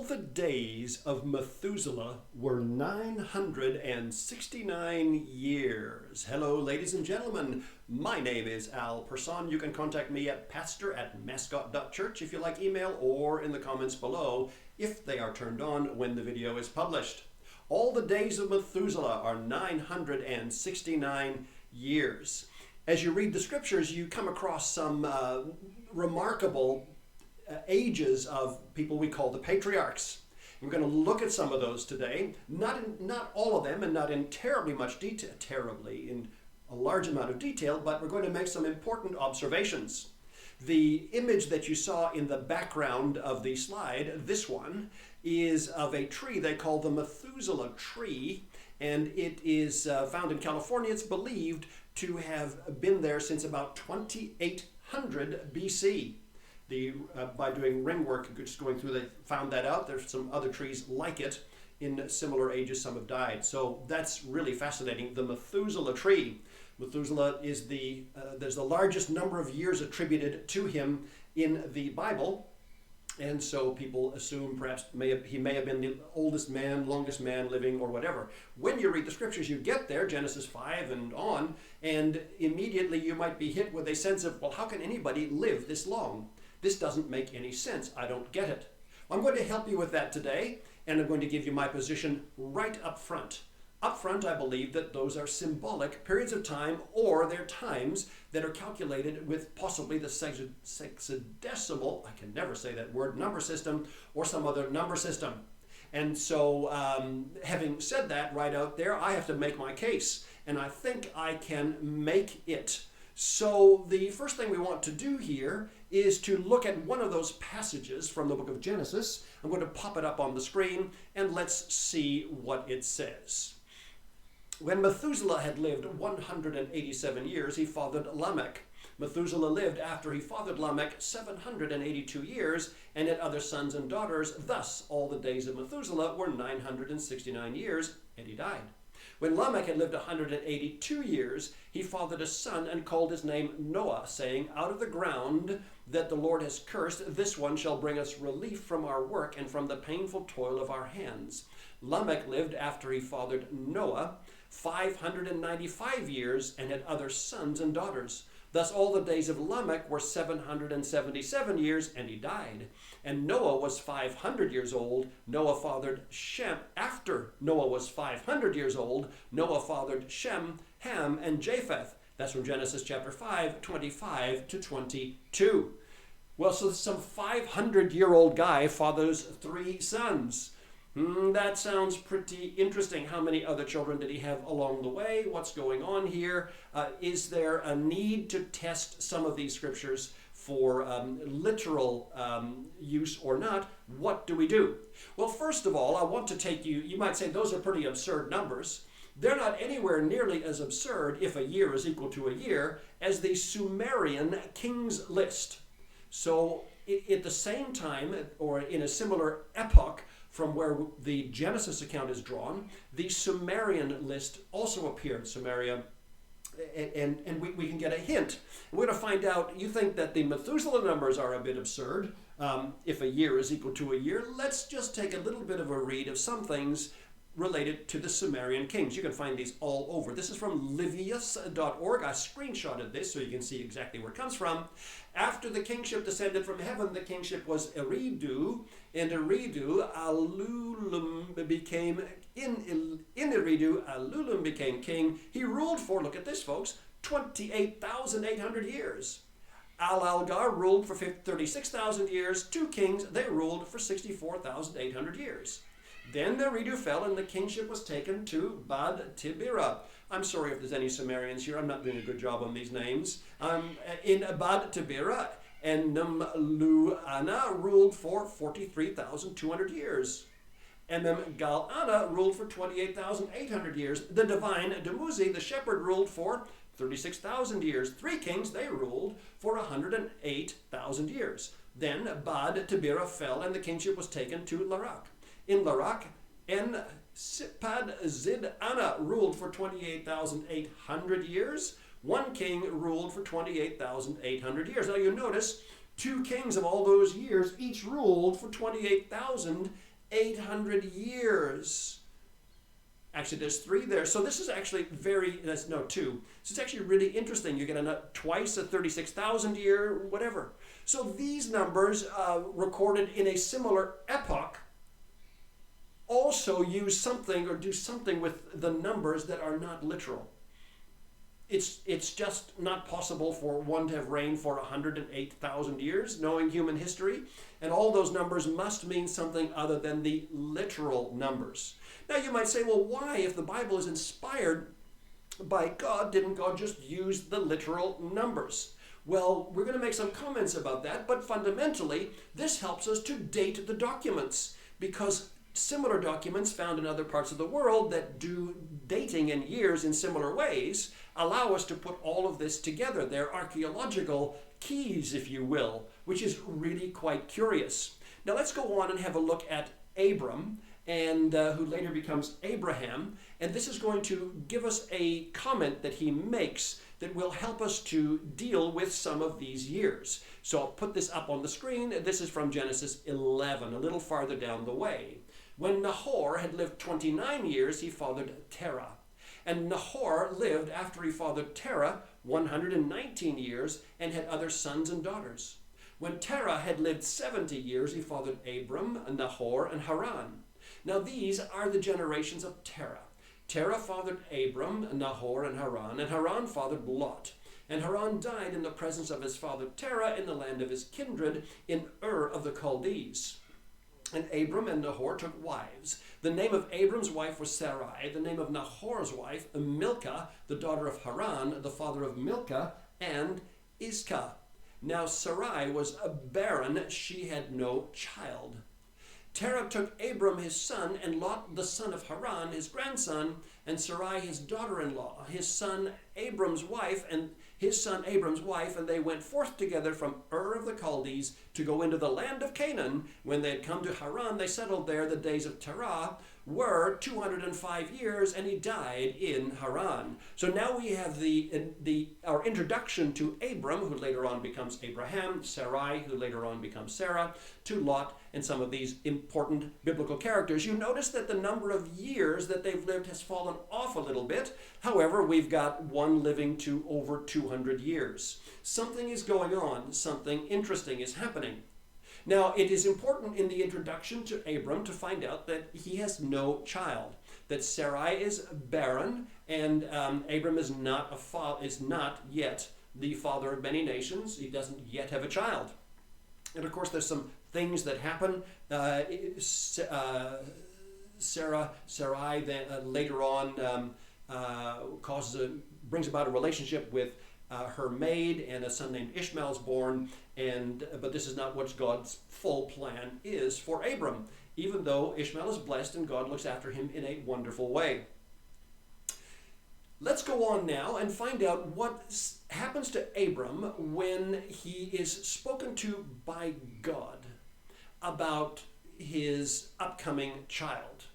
the days of Methuselah were 969 years. Hello, ladies and gentlemen. My name is Persohn. You can contact me at pastor@mascot.church if you like email, or in the comments below if they are turned on when the video is published. All the days of Methuselah are 969 years. As you read the scriptures, you come across some remarkable ages of people we call the patriarchs. We're going to look at some of those today, not all of them, and not in terribly much detail, in a large amount of detail, but we're going to make some important observations. The image that you saw in the background of the slide, this one, is of a tree they call the Methuselah tree, and it is found in California. It's believed to have been there since about 2800 BC. By doing ring work, just going through, they found that out. There's some other trees like it in similar ages. Some have died. So that's really fascinating. The Methuselah tree. Methuselah is there's the largest number of years attributed to him in the Bible. And so people assume perhaps he may have been the oldest man, longest man living, or whatever. When you read the scriptures, you get there, Genesis 5 and on, and immediately you might be hit with a sense of, well, how can anybody live this long? This doesn't make any sense. I don't get it. I'm going to help you with that today, and I'm going to give you my position right up front. Up front, I believe that those are symbolic periods of time, or they're times that are calculated with possibly the sexagesimal, I can never say that word, number system, or some other number system. And so, having said that right out there, I have to make my case, and I think I can make it. So the first thing we want to do here is to look at one of those passages from the book of Genesis. I'm going to pop it up on the screen, and let's see what it says. When Methuselah had lived 187 years, he fathered Lamech. Methuselah lived after he fathered Lamech 782 years, and had other sons and daughters. Thus all the days of Methuselah were 969 years, and he died. When Lamech had lived 182 years, he fathered a son and called his name Noah, saying, "Out of the ground that the Lord has cursed, this one shall bring us relief from our work and from the painful toil of our hands." Lamech lived after he fathered Noah 595 years and had other sons and daughters. Thus all the days of Lamech were 777 years, and he died. And Noah was 500 years old. Noah fathered Shem. After Noah was 500 years old, Noah fathered Shem, Ham, and Japheth. That's from Genesis chapter 5, 25 to 22. Well, so some 500-year-old guy fathers 3 sons. That sounds pretty interesting. How many other children did he have along the way? What's going on here? Is there a need to test some of these scriptures for literal use or not? What do we do? Well, first of all, I want to take you might say those are pretty absurd numbers. They're not anywhere nearly as absurd, if a year is equal to a year, as the Sumerian king's list. So at the same time, or in a similar epoch, from where the Genesis account is drawn, the Sumerian list also appeared, Sumeria, and we can get a hint. We're going to find out, you think that the Methuselah numbers are a bit absurd, if a year is equal to a year. Let's just take a little bit of a read of some things related to the Sumerian kings. You can find these all over. This is from livius.org. I screenshotted this so you can see exactly where it comes from. After the kingship descended from heaven, the kingship was Eridu, and Eridu, Alulum became Alulum became king. He ruled for, look at this folks, 28,800 years. Al-Algar ruled for 36,000 years. 2 kings, they ruled for 64,800 years. Then the Eridu fell, and the kingship was taken to Bad Tibira. I'm sorry if there's any Sumerians here. I'm not doing a good job on these names. In Bad Tibira, and Numluana ruled for 43,200 years. Galana ruled for 28,800 years. The divine Dumuzi, the shepherd, ruled for 36,000 years. 3 kings, they ruled for 108,000 years. Then Bad Tibira fell, and the kingship was taken to Larak. In Larak, Sipad Zid-Ana ruled for 28,800 years. 1 king ruled for 28,800 years. Now you notice 2 kings of all those years each ruled for 28,000 800 years. Actually, there's 3 there. So this is actually two. So it's actually really interesting. You get twice a 36,000 year, whatever. So these numbers recorded in a similar epoch also use something or do something with the numbers that are not literal. It's just not possible for one to have reigned for 108,000 years, knowing human history. And all those numbers must mean something other than the literal numbers. Now you might say, well, why, if the Bible is inspired by God, didn't God just use the literal numbers? Well, we're going to make some comments about that, but fundamentally, this helps us to date the documents, because similar documents found in other parts of the world that do dating in years in similar ways allow us to put all of this together. They're archaeological keys, if you will, which is really quite curious. Now let's go on and have a look at Abram, and who later becomes Abraham, and this is going to give us a comment that he makes that will help us to deal with some of these years. So I'll put this up on the screen. This is from Genesis 11, a little farther down the way. When Nahor had lived 29 years, he fathered Terah. And Nahor lived after he fathered Terah 119 years and had other sons and daughters. When Terah had lived 70 years, he fathered Abram, Nahor, and Haran. Now these are the generations of Terah. Terah fathered Abram, Nahor, and Haran fathered Lot. And Haran died in the presence of his father Terah in the land of his kindred in Ur of the Chaldees. And Abram and Nahor took wives. The name of Abram's wife was Sarai. The name of Nahor's wife, Milcah, the daughter of Haran, the father of Milcah, and Iscah. Now Sarai was barren. She had no child. Terah took Abram his son, and Lot the son of Haran his grandson, and Sarai his daughter-in-law, his son Abram's wife, and they went forth together from Ur of the Chaldees to go into the land of Canaan. When they had come to Haran, they settled there. The days of Terah were 205 years, and he died in Haran. So now we have our introduction to Abram, who later on becomes Abraham, Sarai, who later on becomes Sarah, to Lot, and some of these important biblical characters. You notice that the number of years that they've lived has fallen off a little bit. However, we've got one living to over 200 years. Something is going on. Something interesting is happening. Now, it is important in the introduction to Abram to find out that he has no child, that Sarai is barren, and Abram is not yet the father of many nations. He doesn't yet have a child. And of course, there's some things that happen. Sarai then later on brings about a relationship with her maid, and a son named Ishmael is born. But this is not what God's full plan is for Abram, even though Ishmael is blessed and God looks after him in a wonderful way. Let's go on now and find out what happens to Abram when he is spoken to by God about his upcoming child.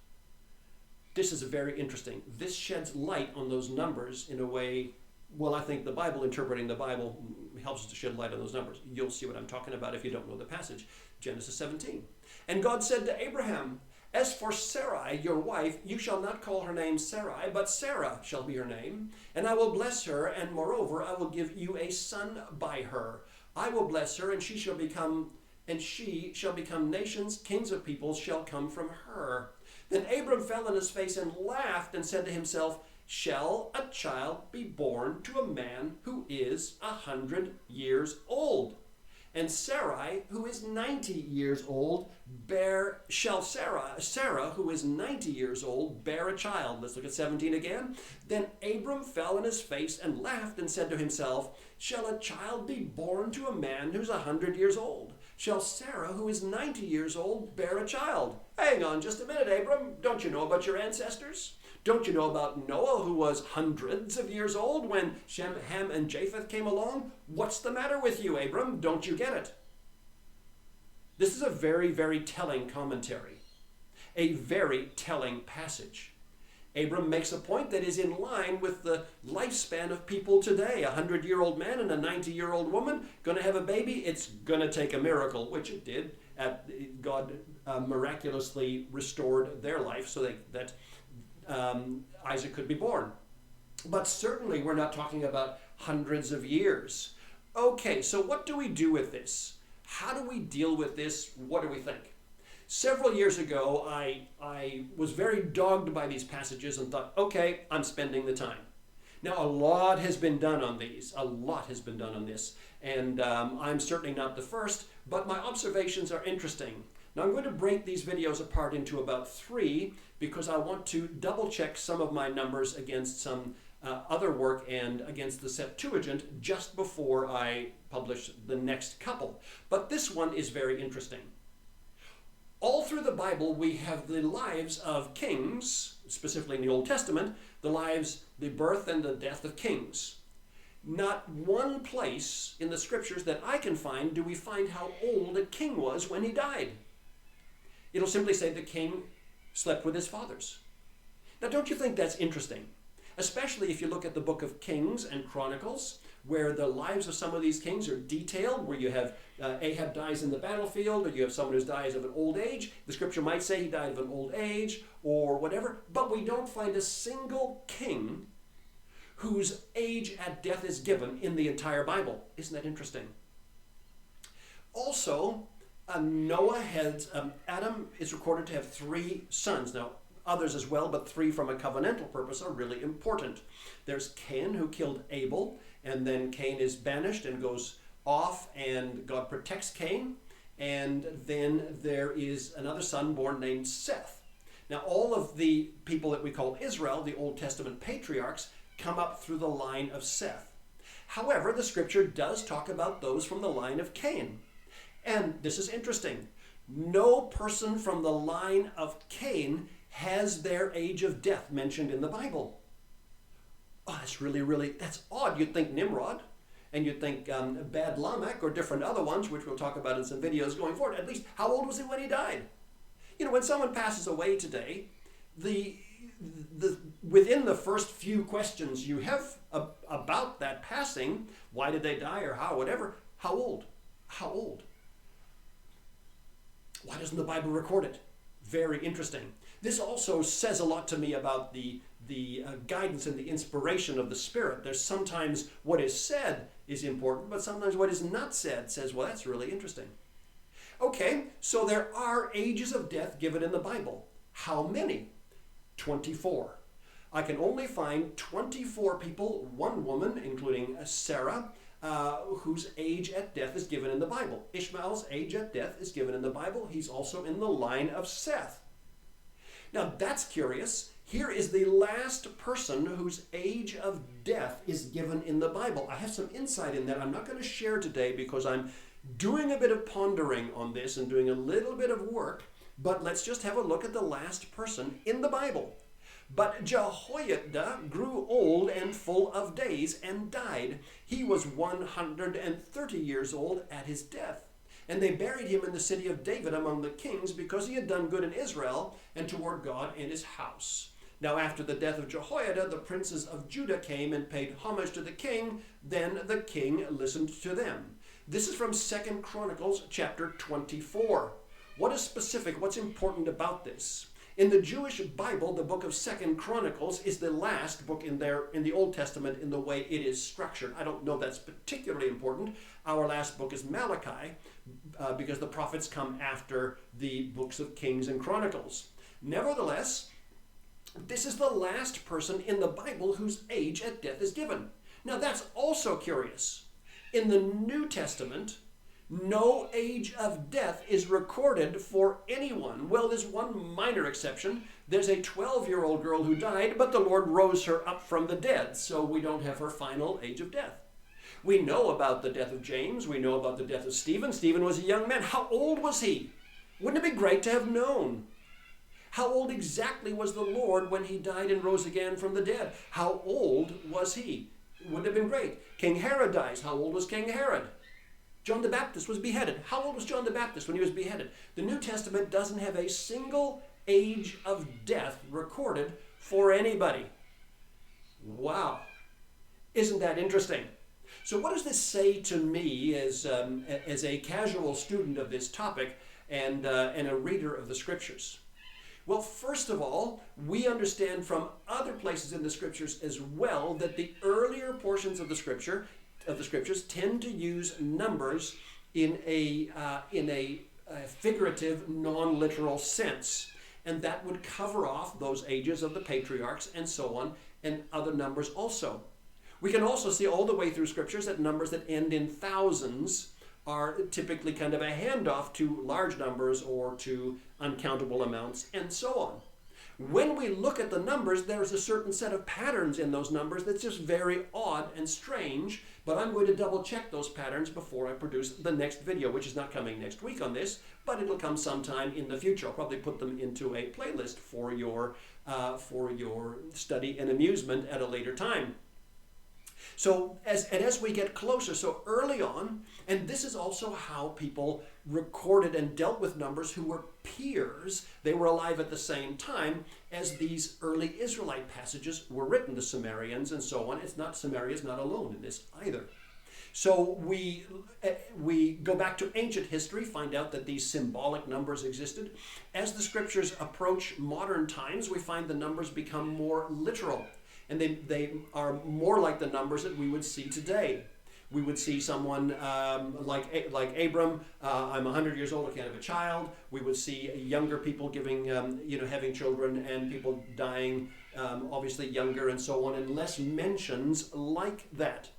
This is very interesting. This sheds light on those numbers in a way, well, I think the Bible, interpreting the Bible, helps us to shed light on those numbers. You'll see what I'm talking about if you don't know the passage. Genesis 17. And God said to Abraham, "As for Sarai, your wife, you shall not call her name Sarai, but Sarah shall be her name. And I will bless her, and moreover, I will give you a son by her. I will bless her, and she shall become nations, kings of peoples shall come from her." Then Abram fell on his face and laughed and said to himself, "Shall a child be born to a man who is 100 years old? And Sarai, who is 90 years old, Sarah, who is 90 years old, bear a child?" Let's look at 17 again. Then Abram fell on his face and laughed and said to himself, "Shall a child be born to a man who's 100 years old? Shall Sarah, who is 90 years old, bear a child?" Hang on just a minute, Abram. Don't you know about your ancestors? Don't you know about Noah, who was hundreds of years old when Shem, Ham, and Japheth came along? What's the matter with you, Abram? Don't you get it? This is a very, very telling commentary, a very telling passage. Abram makes a point that is in line with the lifespan of people today. 100-year-old man and a 90-year-old woman going to have a baby. It's going to take a miracle, which it did. God miraculously restored their life so that Isaac could be born. But certainly we're not talking about hundreds of years. Okay, so what do we do with this? How do we deal with this? What do we think? Several years ago, I was very dogged by these passages and thought, okay, I'm spending the time. Now, a lot has been done on these. A lot has been done on this. And I'm certainly not the first, but my observations are interesting. Now, I'm going to break these videos apart into about 3 because I want to double check some of my numbers against some other work and against the Septuagint just before I publish the next couple. But this one is very interesting. All through the Bible, we have the lives of kings, specifically in the Old Testament, the birth and the death of kings. Not one place in the scriptures that I can find do we find how old a king was when he died. It'll simply say the king slept with his fathers. Now, don't you think that's interesting? Especially if you look at the book of Kings and Chronicles, where the lives of some of these kings are detailed, where you have Ahab dies in the battlefield, or you have someone who dies of an old age. The scripture might say he died of an old age, or whatever, but we don't find a single king whose age at death is given in the entire Bible. Isn't that interesting? Also, Adam is recorded to have 3 sons. Now, others as well, but 3 from a covenantal purpose are really important. There's Cain, who killed Abel, and then Cain is banished and goes off, and God protects Cain. And then there is another son born named Seth. Now, all of the people that we call Israel, the Old Testament patriarchs, come up through the line of Seth. However, the scripture does talk about those from the line of Cain. And this is interesting. No person from the line of Cain has their age of death mentioned in the Bible. Oh, that's odd. You'd think Nimrod, and you'd think Bad Lamech, or different other ones, which we'll talk about in some videos going forward. At least, how old was he when he died? You know, when someone passes away today, within the first few questions you have about that passing, why did they die or how, whatever, how old? How old? Why doesn't the Bible record it? Very interesting. This also says a lot to me about the guidance and the inspiration of the Spirit. There's sometimes what is said is important, but sometimes what is not said says, well, that's really interesting. Okay, so there are ages of death given in the Bible. How many? 24. I can only find 24 people, 1 woman, including Sarah, whose age at death is given in the Bible. Ishmael's age at death is given in the Bible. He's also in the line of Seth. Now, that's curious. Here is the last person whose age of death is given in the Bible. I have some insight in that I'm not going to share today because I'm doing a bit of pondering on this and doing a little bit of work, but let's just have a look at the last person in the Bible. But Jehoiada grew old and full of days and died. He was 130 years old at his death. And they buried him in the city of David among the kings because he had done good in Israel and toward God and his house. Now after the death of Jehoiada, the princes of Judah came and paid homage to the king. Then the king listened to them. This is from 2 Chronicles chapter 24. What is specific? What's important about this? In the Jewish Bible, the book of 2 Chronicles is the last book in the Old Testament in the way it is structured. I don't know if that's particularly important. Our last book is Malachi because the prophets come after the books of Kings and Chronicles. Nevertheless, this is the last person in the Bible whose age at death is given. Now that's also curious. In the New Testament, no age of death is recorded for anyone. Well, there's one minor exception. There's a 12-year-old girl who died, but the Lord rose her up from the dead, so we don't have her final age of death. We know about the death of James. We know about the death of Stephen. Stephen was a young man. How old was he? Wouldn't it be great to have known? How old exactly was the Lord when he died and rose again from the dead? How old was he? Wouldn't have been great. King Herod dies. How old was King Herod? John the Baptist was beheaded. How old was John the Baptist when he was beheaded? The New Testament doesn't have a single age of death recorded for anybody. Wow. Isn't that interesting? So what does this say to me as a casual student of this topic and a reader of the Scriptures? Well, first of all, we understand from other places in the Scriptures as well that the earlier portions of the Scriptures tend to use numbers in a figurative, non-literal sense, and that would cover off those ages of the patriarchs and so on, and other numbers also. We can also see all the way through Scriptures that numbers that end in thousands are typically kind of a handoff to large numbers or to uncountable amounts and so on. When we look at the numbers, there's a certain set of patterns in those numbers that's just very odd and strange, but I'm going to double check those patterns before I produce the next video, which is not coming next week on this, but it'll come sometime in the future. I'll probably put them into a playlist for your study and amusement at a later time. So as we get closer, so early on, and this is also how people recorded and dealt with numbers who were peers. They were alive at the same time as these early Israelite passages were written, the Sumerians and so on. Samaria is not alone in this either. So we go back to ancient history, find out that these symbolic numbers existed. As the Scriptures approach modern times, we find the numbers become more literal. And they are more like the numbers that we would see today. We would see someone like Abram, I'm 100 years old, I can't have a child. We would see younger people having children, and people dying, obviously younger and so on, and less mentions like that.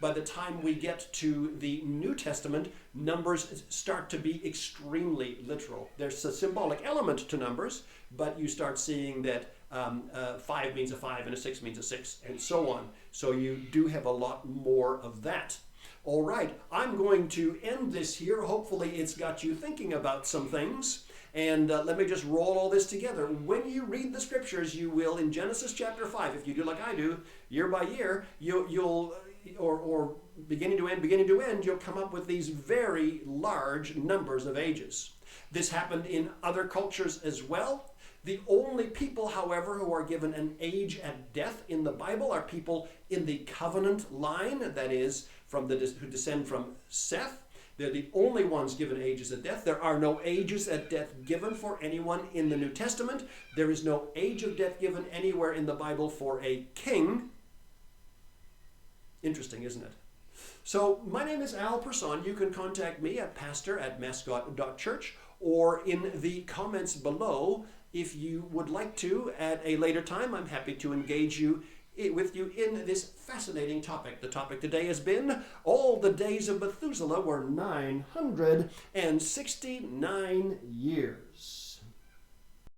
By the time we get to the New Testament, numbers start to be extremely literal. There's a symbolic element to numbers, but you start seeing that 5 means a 5 and a 6 means a 6 and so on. So you do have a lot more of that. All right, I'm going to end this here. Hopefully it's got you thinking about some things. And let me just roll all this together. When you read the Scriptures, you will, in Genesis chapter 5, if you do like I do, year by year, you'll beginning to end, you'll come up with these very large numbers of ages. This happened in other cultures as well. The only people, however, who are given an age at death in the Bible are people in the covenant line, that is, who descend from Seth. They're the only ones given ages at death. There are no ages at death given for anyone in the New Testament. There is no age of death given anywhere in the Bible for a king. Interesting, isn't it? So my name is Al Persohn. You can contact me at pastor@mascot.church or in the comments below. If you would like to, at a later time, I'm happy to engage with you in this fascinating topic. The topic today has been, all the days of Methuselah were 969 years.